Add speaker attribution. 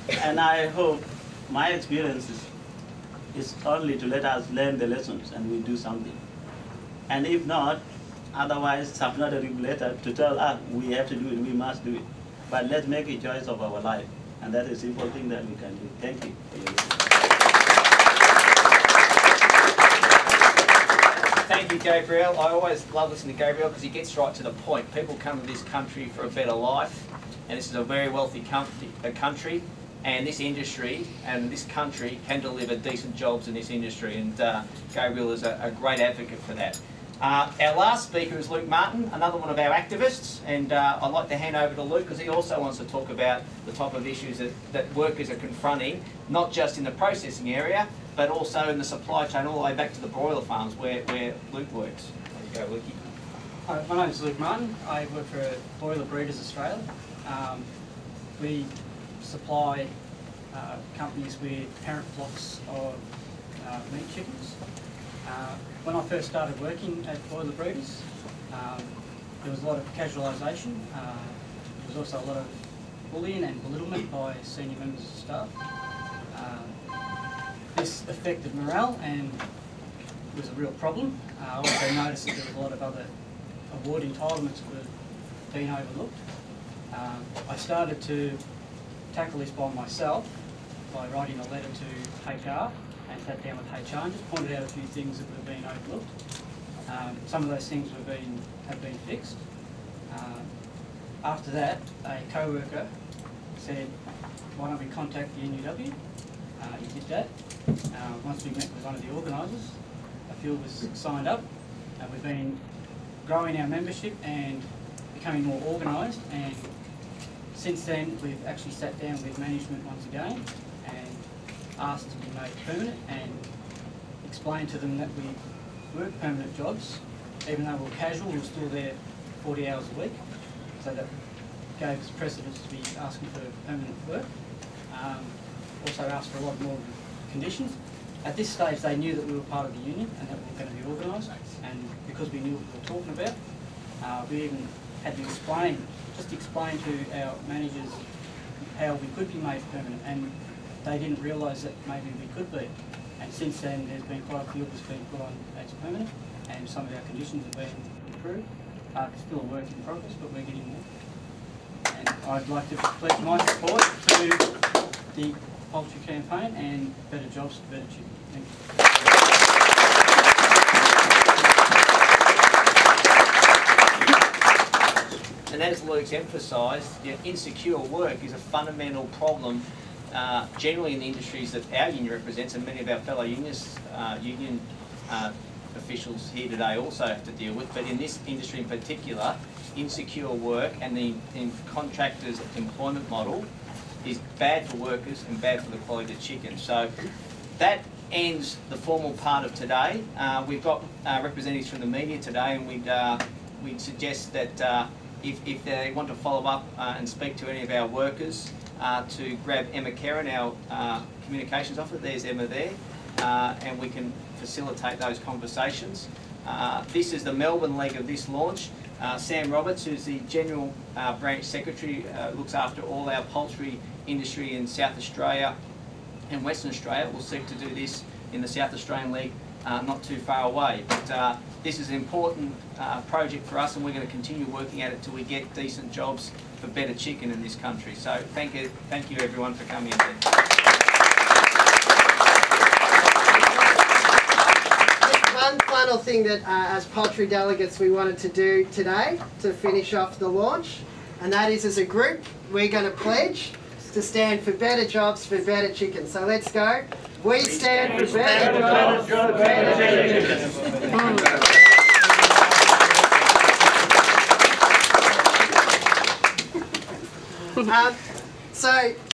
Speaker 1: And I hope my experience is only to let us learn the lessons and we do something. And if not, otherwise submit a regulator to tell us we have to do it, we must do it. But let's make a choice of our life. And that is a simple thing that we can do. Thank you for your listening.
Speaker 2: Thank you, Gabriel. I always love listening to Gabriel because he gets right to the point. People come to this country for a better life, and this is a very wealthy country, and this industry and this country can deliver decent jobs in this industry, and Gabriel is a great advocate for that. Our last speaker is Luke Martin, another one of our activists, and I'd like to hand over to Luke because he also wants to talk about the type of issues that workers are confronting, not just in the processing area, but also in the supply chain all the way back to the broiler farms where Luke works. There you go, Lukey.
Speaker 3: Hi, my name is Luke Martin. I work for Broiler Breeders Australia. We supply companies with parent flocks of meat chickens. When I first started working at Broiler Breeders, there was a lot of casualisation. There was also a lot of bullying and belittlement by senior members of staff. This affected morale and was a real problem. I also noticed that there was a lot of other award entitlements that were being overlooked. I started to tackle this by myself by writing a letter to HR and sat down with HR and just pointed out a few things that were being overlooked. Some of those things have been fixed. After that, a co-worker said, why don't we contact the NUW? He did that. Once we met with one of the organisers, a few of us signed up, and we've been growing our membership and becoming more organised, and since then we've actually sat down with management once again and asked to be made permanent and explained to them that we work permanent jobs. Even though we're casual, we're still there 40 hours a week, so that gave us precedence to be asking for permanent work. Also asked for a lot more conditions. At this stage they knew that we were part of the union and that we were going to be organised, and because we knew what we were talking about, we even had to explain to our managers how we could be made permanent, and they didn't realise that maybe we could be. And since then there's been quite a few of us being put on as permanent, and some of our conditions have been improved. It's still a work in progress, but we're getting there. And I'd like to pledge my support to the poultry campaign and better jobs for better chicken. Thank you.
Speaker 2: And as Luke's emphasised, insecure work is a fundamental problem generally in the industries that our union represents, and many of our fellow union officials here today also have to deal with. But in this industry in particular, insecure work and the contractors' employment model is bad for workers and bad for the quality of the chicken. So that ends the formal part of today. We've got representatives from the media today, and we'd suggest that if they want to follow up and speak to any of our workers, to grab Emma Kerrin, our communications officer. There's Emma there, and we can facilitate those conversations. This is the Melbourne leg of this launch. Sam Roberts, who's the General Branch Secretary, looks after all our poultry industry in South Australia and Western Australia. Will seek to do this in the South Australian leg not too far away. But this is an important project for us, and we're going to continue working at it till we get decent jobs for better chicken in this country. So thank you everyone for coming in today.
Speaker 4: One final thing that as poultry delegates we wanted to do today to finish off the launch, and that is, as a group we're going to pledge to stand for better jobs for better chicken. So let's go. We stand for better jobs for better chicken. So